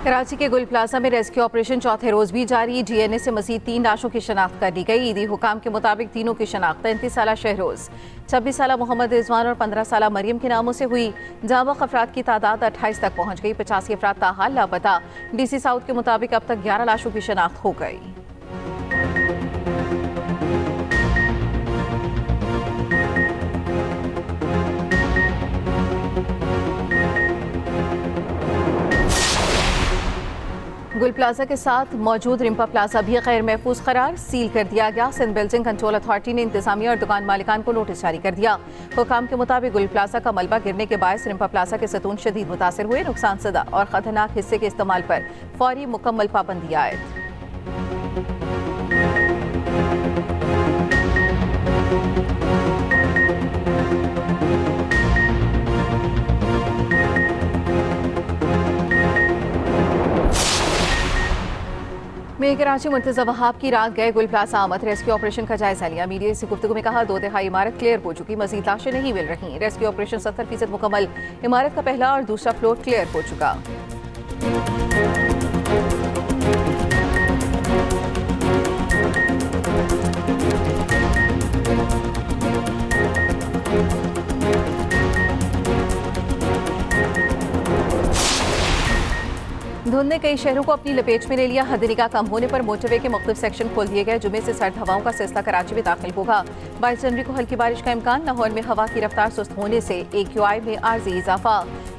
कराची के गुल प्लाजा में रेस्क्यू ऑपरेशन चौथे रोज भी जारी। डीएनए से मजीद 3 लाशों की शनाख्त कर ली गई। ईदी हुकाम के मुताबिक तीनों की शनाख्त 33 साला शहरोज, 26 साला मोहम्मद रिजवान और 15 साला मरियम के नामों से हुई। जावक अफराद की तादाद 28 तक पहुंच गई। 85 अफराद ताहाल लापता। डीसी साउथ के मुताबिक अब तक 11 लाशों की शनाख्त हो गई। गुल प्लाजा के साथ मौजूद रिम्पा प्लाजा भी गैर महफूज करार, सील कर दिया गया। सिंध बिल्डिंग कंट्रोल अथॉरिटी ने इंतजामिया और दुकान मालिकान को नोटिस जारी कर दिया। हुकाम के मुताबिक गुल प्लाजा का मलबा गिरने के बायस रिम्पा प्लाजा के सतून शदीद मुतासर हुए। नुकसान सदा और खतरनाक हिस्से के इस्तेमाल पर फौरी मुकम्मल पाबंदी आयद। में कराची मुर्तज़ा वहाब की रात गए गुल प्लाजा आमद। रेस्क्यू ऑपरेशन का जायजा लिया। मीडिया से गुफ्तगू में कहा 2/3 इमारत क्लियर हो चुकी, मजीद लाशें नहीं मिल रही। रेस्क्यू ऑपरेशन 70% मुकम्मल। इमारत का पहला और दूसरा फ्लोर क्लियर हो चुका। धुंध ने कई शहरों को अपनी लपेट में ले लिया। हद निगाह कम होने पर मोटरवे के मुख्तलिफ सेक्शन खोल दिए गए। जुमे से सर्द हवाओं का सिलसिला कराची में दाखिल होगा। 22 जनवरी को हल्की बारिश का इम्कान। लाहौर में हवा की रफ्तार सुस्त होने से AQI में आर्जी इजाफा।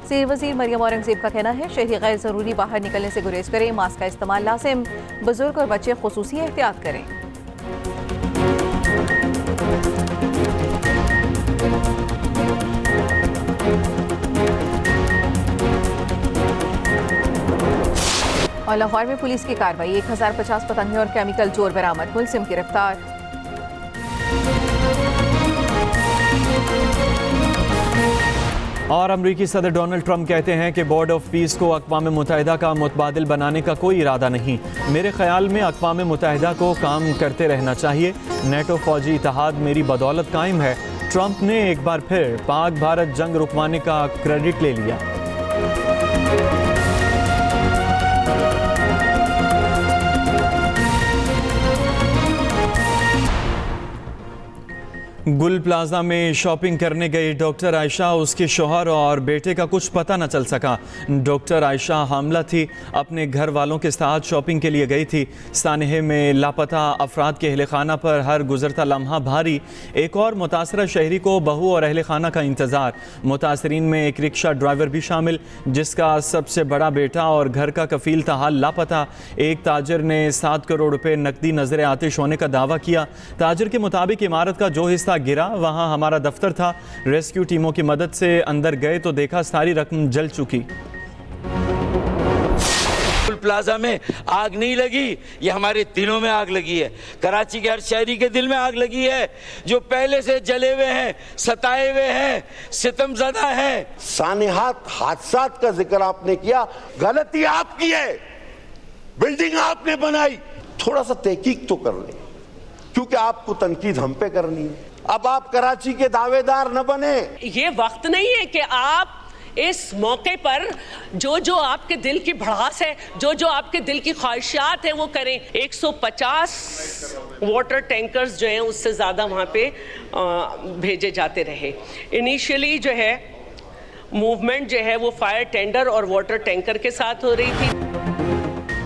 सेर वजीर मरियम औरंगजेब का कहना है शहरी गैर जरूरी बाहर निकलने से गुरेज करें। मास्क का इस्तेमाल लाजिम। बुजुर्ग और बच्चे खुसूसी एहतियात करें। और लाहौर में पुलिस की कार्रवाई। 1050 पतंगे और केमिकल चोर बरामद। मुलजिम गिरफ्तार। और अमरीकी सदर डोनाल्ड ट्रंप कहते हैं कि बोर्ड ऑफ पीस को अक़वाम मुत्तहिदा का मुतबादिल बनाने का कोई इरादा नहीं। मेरे ख्याल में अक़वाम मुत्तहिदा को काम करते रहना चाहिए। नेटो फौजी इत्तेहाद मेरी बदौलत कायम है। ट्रंप ने एक बार फिर पाक भारत जंग रुकवाने का क्रेडिट ले लिया। गुल प्लाजा में शॉपिंग करने गई डॉक्टर आयशा, उसके शौहर और बेटे का कुछ पता न चल सका। डॉक्टर आयशा हामला थी, अपने घर वालों के साथ शॉपिंग के लिए गई थी। सानहे में लापता अफराद के अहले खाना पर हर गुजरता लम्हा भारी। एक और मुतासरा शहरी को बहू और अहले खाना का इंतज़ार। मुतासरीन में एक रिक्शा ड्राइवर भी शामिल, जिसका सबसे बड़ा बेटा और घर का कफील ताहाल लापता। एक ताजर ने 7 करोड़ रुपए नकदी नजर आतिश होने का दावा किया। ताजर के मुताबिक इमारत का जो हिस्सा गिरा वहां हमारा दफ्तर था। रेस्क्यू टीमों की मदद से अंदर गए तो देखा सारी रकम जल चुकी। गुल प्लाजा में आग नहीं लगी, ये हमारे दिलों में आग लगी है। कराची के हर शहरी के दिल में आग लगी है, जो पहले से जले हुए हैं, सताए हुए हैं, सितमज़दा हैं। सानिहात हादसात का जिक्र आपने किया, गलती आपकी है, बिल्डिंग आपने बनाई। थोड़ा सा तहकीक तो कर लें, क्योंकि आपको तनकीद हम पे करनी है। अब आप कराची के दावेदार न बने। ये वक्त नहीं है कि आप इस मौके पर जो आपके दिल की भड़ास है, जो आपके दिल की ख्वाहिशात है वो करें। 150 वाटर टैंकर्स जो हैं उससे ज़्यादा वहाँ पे भेजे जाते रहे। इनिशियली जो है मूवमेंट जो है वो फायर टेंडर और वाटर टैंकर के साथ हो रही थी।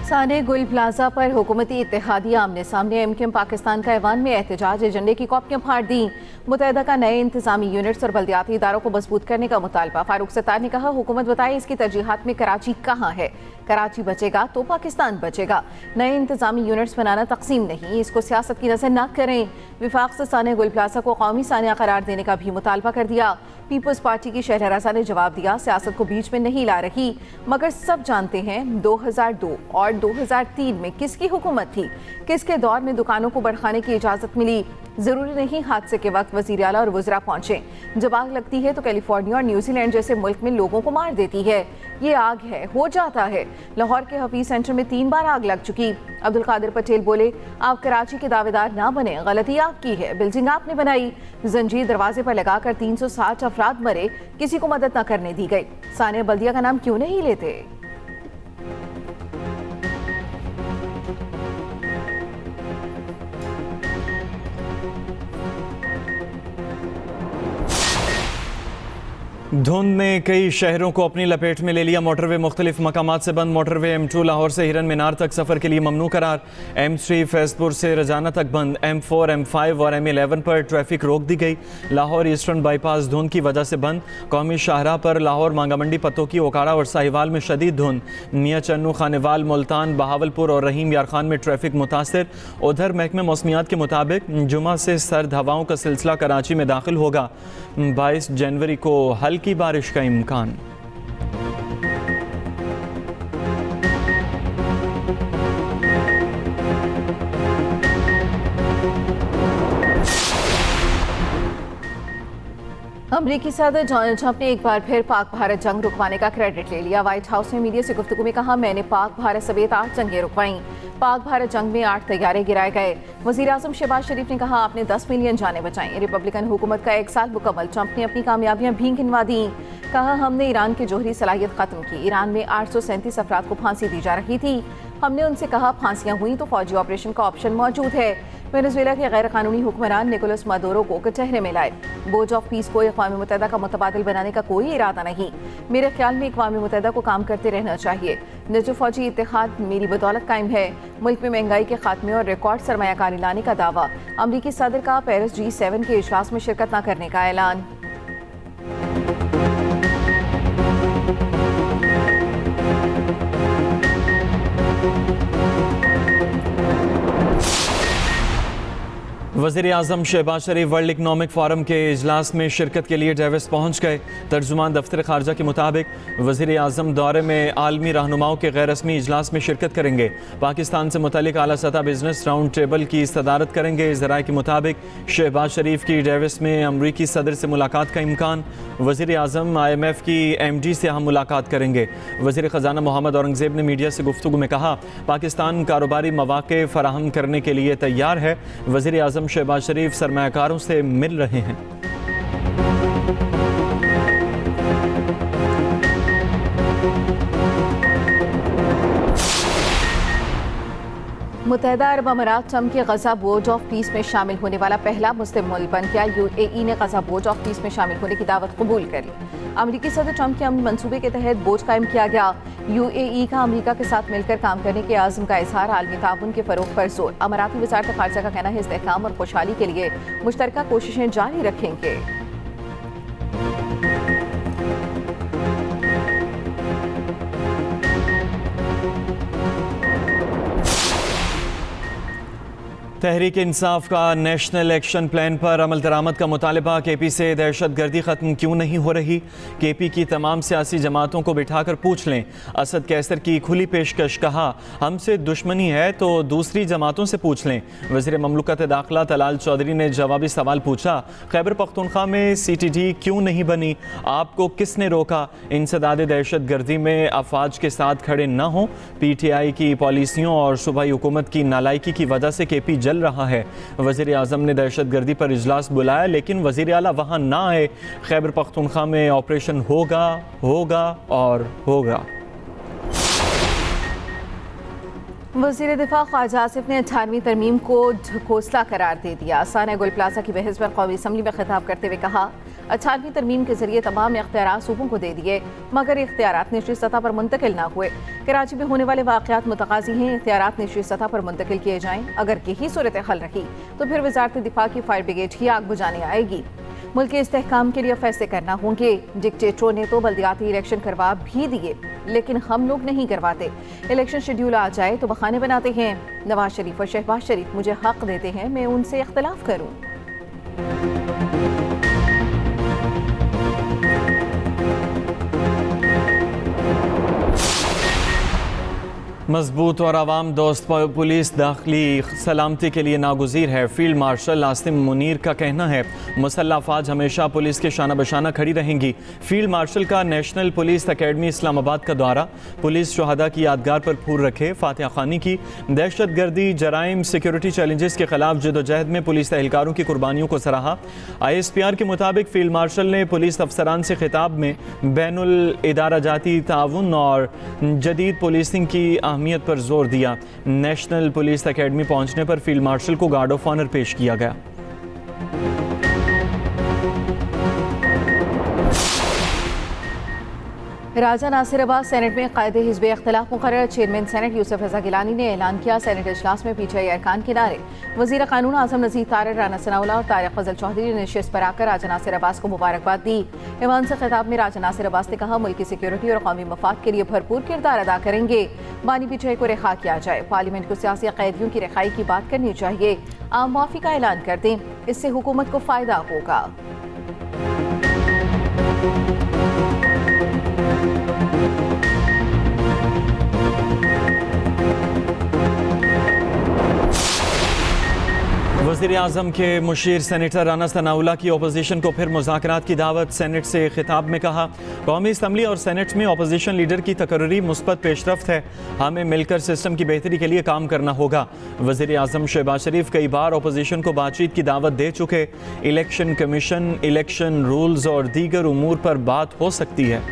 साने गुल प्लाजा पर हुकूमती इत्तेहादिया आमने सामने। MKM पाकिस्तान का ऐवान में एहतजाज, एजेंडे की कॉपियां फाड़ दी। मुत्तहिदा का नए इंतजामी यूनिट्स और बल्दियाती इदारों को मजबूत करने का मुतालबा। फारूक सत्तार ने कहा हुकूमत बताए इसकी तरजीहात में कराची कहाँ है। कराची बचेगा तो पाकिस्तान बचेगा। नए इंतजामी यूनिट्स बनाना तकसीम नहीं, इसको सियासत की नजर न करें। विफाक से साने गुल प्लाजा को कौमी सानिया करार देने का भी मुतालबा कर दिया। पीपल्स पार्टी की शहरयारा ने जवाब दिया सियासत को बीच में नहीं ला रही, मगर सब जानते हैं 2002 और 2003 में किसकी हुकूमत थी, किसके दौर में दुकानों को बढ़ाने की इजाज़त मिली। ज़रूरी नहीं हादसे के वक्त वज़ीर आला और वज़रा पहुंचे। जब आग लगती है तो कैलिफोर्निया और न्यूजीलैंड जैसे मुल्क में लोगों को मार देती है। ये आग है, हो जाता है। लाहौर के हफीज सेंटर में 3 बार आग लग चुकी। अब्दुल कादिर पटेल बोले आप कराची के दावेदार ना बने, गलती आपकी है, बिल्डिंग आपने बनाई। जंजीर दरवाजे पर लगाकर 360 अफराद मरे, किसी को मदद न करने दी गई। सानिया बल्दिया का नाम क्यों नहीं लेते? धुंध ने कई शहरों को अपनी लपेट में ले लिया। मोटरवे मुख्तलिफ मकामात से बंद। मोटरवे M2 लाहौर से हिरन मीनार तक सफ़र के लिए ममनू करार। M3 फैजपुर से रजाना तक बंद। M4, M5 और M11 पर ट्रैफिक रोक दी गई। लाहौर ईस्टर्न बाईपास धुंध की वजह से बंद। कौमी शाहराह पर लाहौर मांगा मंडी पतोकी ओकाड़ा और साहिवाल में शदीद धुंध। मियाँ चन्नू खानेवाल मुल्तान बहावलपुर और रहीम यार खान में ट्रैफिक मुतासर। उधर महकमे मौसमियात के मुताबिक जुमा से सर्द हवाओं का सिलसिला कराची में दाखिल होगा। 22 जनवरी को हल्की बारिश का इम्कान। अमरीकी सदर डोनाल्ड ट्रंप ने एक बार फिर पाक भारत जंग रुकवाने का क्रेडिट ले लिया। व्हाइट हाउस में मीडिया से गुफ्तगू में कहा, मैंने पाक भारत समेत 8 जंगें रुकवाईं। पाक भारत जंग में 8 तैयारे गिराए गए। वज़ीर आज़म शहबाज शरीफ ने कहा, आपने 10 मिलियन जानें बचाईं। रिपब्लिकन हुकूमत का 1 साल मुकम्मल। ट्रंप ने अपनी कामयाबियां भी गिनवा दी। कहा, हमने ईरान की जोहरी सलाहियत ख़त्म की। ईरान में 837 अफराद को फांसी दी जा रही थी। हमने उनसे कहा, फांसियां हुई तो फौजी ऑपरेशन का ऑप्शन मौजूद है। वेनेजुएला के गैर कानूनी हुक्मरान निकोलस मादुरो को कचहरे में लाए। बोर्ड ऑफ पीस को अक़वाम मुत्तहिदा का मुतबादिल बनाने का कोई इरादा नहीं। मेरे ख्याल में अक़वाम मुत्तहिदा को काम करते रहना चाहिए। नेटो फौजी इत्तेहाद मेरी बदौलत कायम है। मुल्क में महंगाई के खात्मे और रिकॉर्ड सरमायाकारी लाने का दावा। अमरीकी सदर का पेरिस G7 के इजलास में शिरकत न करने का ऐलान। वज़ीर आज़म शहबाज शरीफ वर्ल्ड इकनॉमिक फोरम के इजलास में शिरकत के लिए डेविस पहुँच गए। तर्जुमान दफ्तर खारजा के मुताबिक वज़ीर आज़म दौरे में आलमी रहनुमाओं के गैर रस्मी इजलास में शिरकत करेंगे। पाकिस्तान से मुतल्लिक आला सतह बिजनेस राउंड टेबल की सदारत करेंगे। ज़राए के मुताबिक शहबाज शरीफ की डेविस में अमरीकी सदर से मुलाकात का इम्कान। वज़ीर आज़म IMF की MD से हम मुलाकात करेंगे। वज़ीर ख़जाना मोहम्मद औरंगज़ेब ने मीडिया से गुफ्तगू में कहा, पाकिस्तान कारोबारी मौक़े फ़राहम करने के लिए तैयार है। वज़ीर आज़म शहबाज शरीफ सरमायाकारों से मिल रहे हैं। मुत्तहिदा अरब अमारात ट्रंप के गजा बोर्ड ऑफ पीस में शामिल होने वाला पहला मुस्लिम मुल्क बन गया। UAE ने गजा बोर्ड ऑफ पीस में शामिल होने की दावत कबूल कर ली। अमरीकी सदर ट्रंप के अमन मंसूबे के तहत बोर्ड कायम किया गया। UAE का अमरीका के साथ मिलकर काम करने के आज़म का इजहार। आलमी ताउन के फ़रोग़ पर जोर। अमाराती वज़ारत ख़ारजा का कहना है, इस्तेहकाम और खुशहाली के लिए मुश्तरका कोशिशें जारी रखेंगे। तहरीक इंसाफ का नेशनल एक्शन प्लान पर अमल दरामद का मुतालबा। KP से दहशत गर्दी ख़त्म क्यों नहीं हो रही? KP की तमाम सियासी जमातों को बिठाकर पूछ लें। असद कैसर की खुली पेशकश। कहा, हमसे दुश्मनी है तो दूसरी जमातों से पूछ लें। वज़ीर ममलकत दाखिला तलाल चौधरी ने जवाबी सवाल पूछा, खैबर पख्तूनख्वा में CTD क्यों नहीं बनी? आपको किसने रोका? इंसदाद दहशत गर्दी में अफवाज के साथ खड़े न हों। PTI की पॉलिसियों और सूबाई हुकूमत की नालायकी की वजह से KP जल रहा है। वज़ीर आज़म ने दहशत गर्दी पर इजलास बुलाया, लेकिन वज़ीर आला वहाँ ना आए। खैबर पख्तूनख्वा में ऑपरेशन होगा और होगा। वज़ीर दिफा ख्वाजा आसिफ ने 18वीं तरमीम को ढकोसला करार दे दिया। साना गुल प्लाजा की बहस पर कौमी असम्बली में खिताब करते हुए कहा, 18वीं तरमीम के जरिए तमाम इख्तियारात सूबों को दे दिए, मगर इख्तियारात निचली सतह पर मुंतकिल ना हुए। कराची में होने वाले वाक़यात मुतकाज़ी हैं, इख्तियारात निचली सतह पर मुंतकिल किए जाएँ। अगर यही सूरत हाल रही तो फिर वज़ारत दिफा की फायर ब्रिगेड ही आग बुझाने आएगी। मुल्क के इस्तेहकाम के लिए फैसले करना होंगे। डिक्टेटरों ने तो बल्दियाती इलेक्शन करवा भी दिए, लेकिन हम लोग नहीं करवाते। इलेक्शन शेड्यूल आ जाए तो बहाने बनाते हैं। नवाज शरीफ और शहबाज शरीफ मुझे हक देते हैं, मैं उनसे इख्तिलाफ करूँ। मजबूत और आवाम दोस्त पुलिस दाखिली सलामती के लिए नागुज़ीर है। फील्ड मार्शल आसिम मुनीर का कहना है, मुसल्लह अफवाज हमेशा पुलिस के शाना बशाना खड़ी रहेंगी। फील्ड मार्शल का नेशनल पुलिस अकेडमी इस्लामाबाद का दौरा। पुलिस शहादा की यादगार पर फूल रखे, फातिहा खानी की। दहशत गर्दी, जराइम, सिक्योरिटी चैलेंजेस के खिलाफ जदोजहद में पुलिस एहलकारों की कुर्बानियों को सराहा। ISPR के मुताबिक फील्ड मार्शल ने पुलिस अफसरान से खिताब में बैनुल इदारा जाती ताउन और जदीद पुलिसिंग की अहमियत पर जोर दिया। नेशनल पुलिस अकेडमी पहुंचने पर फील्ड मार्शल को गार्ड ऑफ ऑनर पेश किया गया। राजा नासिर अब्बास सेनेट में कायदे हिज़्ब इख्तिलाफ मुकर्रर। चेयरमैन सेनेट यूसुफ रज़ा गिलानी ने ऐलान किया सेनेट इजलास में पीछे अरकान के नारे। वज़ीर कानून आज़म नज़ीर तारिक, राना सनाउल्लाह और तारिक फजल चौधरी ने नशिस्त पर आकर राजा नासिर अब्बास को मुबारकबाद दी। ईवान से खिताब में राजा नासिर अब्बास ने कहा मुल्क की सिक्योरिटी और कौमी मफाद के लिए भरपूर किरदार अदा करेंगे। बानी पीछे को रिहा किया जाए। पार्लियामेंट को सियासी कैदियों की रिहाई की बात करनी चाहिए। आम माफी का ऐलान कर दें, इससे हुकूमत को फायदा होगा। वज़ीर आज़म के मुशीर सेनेटर राना सनाउल्लाह की अपोजिशन को फिर मुज़ाकरात की दावत। सेनेट से खिताब में कहा कौमी असम्बली और सेनेट में अपोजिशन लीडर की तकर्री मुस्बत पेशरफ्त है। हमें मिलकर सिस्टम की बेहतरी के लिए काम करना होगा। वज़ीर आज़म शहबाज शरीफ कई बार अपोजिशन को बातचीत की दावत दे चुके। इलेक्शन कमीशन, इलेक्शन रूल्स और दीगर उमूर पर बात हो सकती है।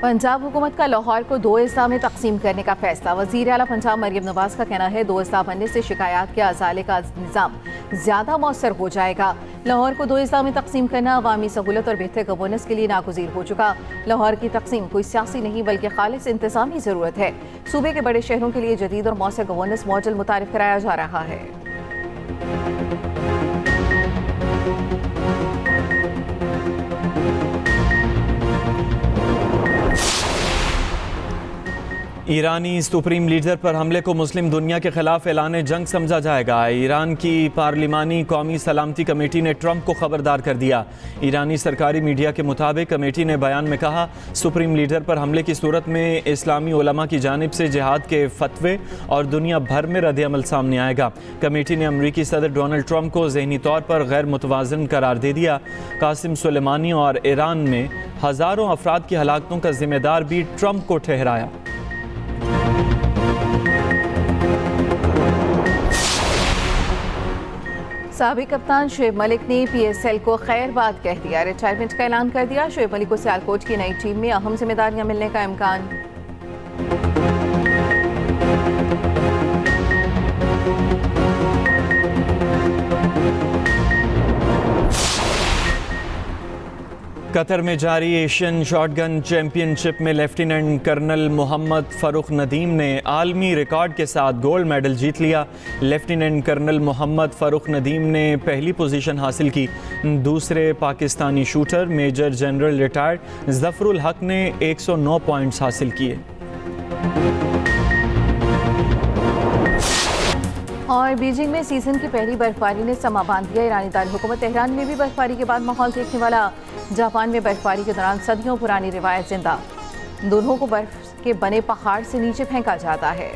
पंजाब हुकूमत का लाहौर को 2 अज़ला में तकसीम करने का फैसला। वज़ीर आला पंजाब मरियम नवाज का कहना है 2 अज़ला बनने से शिकायत के अजाले का निज़ाम ज़्यादा मौसर हो जाएगा। लाहौर को 2 अज़ला में तकसीम करना अवामी सहूलत और बेहतर गवर्नेंस के लिए नागुज़ीर हो चुका। लाहौर की तकसीम कोई सियासी नहीं बल्कि खालिस इंतज़ामी ज़रूरत है। सूबे के बड़े शहरों के लिए जदीद और मौसर गवर्नेंस मॉडल मुतारिफ कराया जा रहा है। ईरानी सुप्रीम लीडर पर हमले को मुस्लिम दुनिया के खिलाफ ऐलान जंग समझा जाएगा। ईरान की पार्लिमानी कौमी सलामती कमेटी ने ट्रंप को खबरदार कर दिया। ईरानी सरकारी मीडिया के मुताबिक कमेटी ने बयान में कहा सुप्रीम लीडर पर हमले की सूरत में इस्लामी उलमा की जानिब से जिहाद के फतवे और दुनिया भर में रद्द-ए-अमल सामने आएगा। कमेटी ने अमरीकी सदर डोनाल्ड ट्रंप को ज़हनी तौर पर गैर मुतवाज़िन करार दे दिया। कासिम सुलेमानी और ईरान में हज़ारों अफराद की हलाकतों का जिम्मेदार भी ट्रंप को ठहराया। साबिक कप्तान शुएब मलिक ने PSL को खैर बात कह दिया। रिटायरमेंट का ऐलान कर दिया। शुएब मलिक को सियालकोट की नई टीम में अहम जिम्मेदारियां मिलने का इम्कान। कतर में जारी एशियन शॉटगन चैंपियनशिप में लेफ्टिनेंट कर्नल मोहम्मद फ़ारूक नदीम ने आलमी रिकॉर्ड के साथ गोल्ड मेडल जीत लिया। लेफ्टिनेंट कर्नल मोहम्मद फ़ारूक नदीम ने पहली पोजीशन हासिल की। दूसरे Pakistani shooter major general retired Zafarul Haq ने 109 पॉइंट्स हासिल किए। और बीजिंग में सीजन की पहली बर्फबारी ने समा बांध दिया। ईरानी दारकूमत तेहरान में भी बर्फबारी के बाद माहौल देखने वाला। जापान में बर्फबारी के दौरान सदियों पुरानी रिवायत जिंदा। दोनों को बर्फ के बने पहाड़ से नीचे फेंका जाता है।